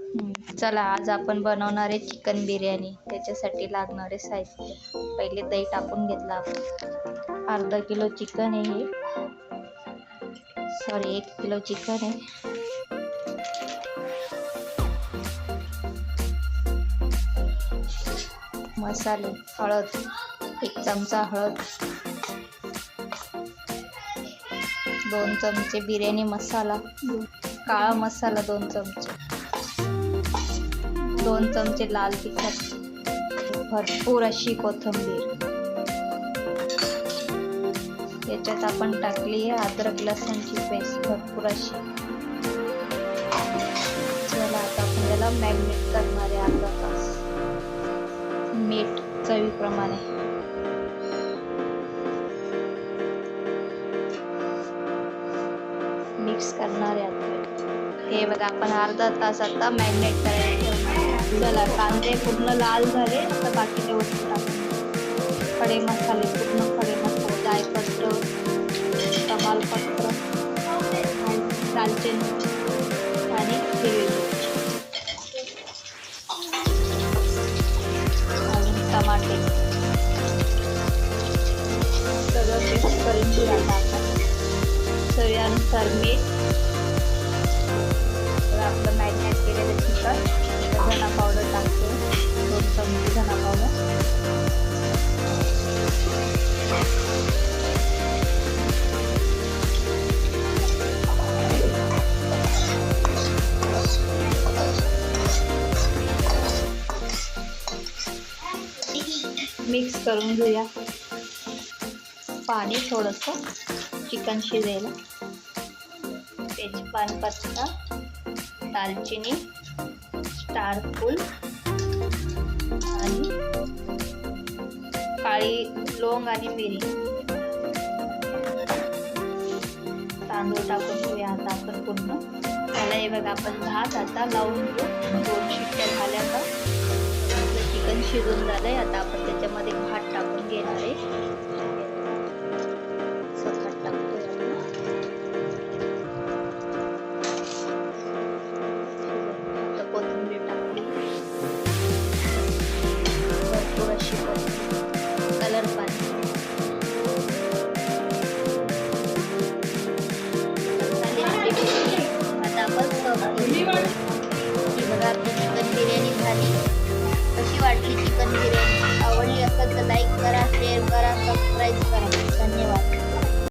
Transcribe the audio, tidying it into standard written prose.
चला आज आपण बनवणार आहे चिकन बिर्याणी. त्याच्यासाठी लागणारे साहित्य, पहिले दही टाकून घेतला आपण. अर्धा किलो चिकन आहे हे, सॉरी 1 किलो चिकन आहे. मसाले, हळद 1 चमचा हळद, 2 चमचे बिर्याणी मसाला, काळा मसाला 2 चमचे, 2 चमचे लाल तिखट, भरपूर अशी कोथिंबीर. याच्यात आपण टाकली आहे अद्रक लसणची पेस्ट भरपूर अशी. चला आता आपण याला मॅरिनेट करणार आहे अर्धा तास. मीठ चवीप्रमाणे. मिक्स करणार आहे आता. हे बघा आपण अर्धा तास आता मॅरिनेट करायला ठेवणार. चला कांदे पूर्ण लाल झाले. आता बाकीचे वस्तू टाकू. खडे मसाले, पूर्ण खडे मसाले, जायपत्र, तमालपत्र, दालचिनी आणि हिरवी मिरची, टमाटे सगळं मिक्स करून घेऊ. आता आपण चवीनुसार मीठ, आपलं मॅरिनेट केलेलं चिकन, धना पावडर टाकतो 2 चमचे धना पावडर, मिक्स करून घेऊया. पाणी थोडंसं चिकन शिजायला. तेजपानपत्ता, दालचिनी, स्टार फूल आणि काळी लोंग आणि मिरी. तांदूळ टाकून घेऊया आता आपण पूर्ण. त्याला हे बघा आपण भात आता लावून घेऊ. 2 शिट्ट्या झाल्या का चिकन शिजून झालंय. आता आपण त्याच्यामध्ये भात टाकून घेणार आहे. भात टाकतोय आता. कोथिंबीर टाकली भरपूर अशी. कलर पाणी आता आपण बघा चिकन बिर्याणी झाली. कशी वाटली चिकन बिर्याणी? आवडली असेल तर लाईक करा, शेअर करा, सबस्क्राईब करा. धन्यवाद.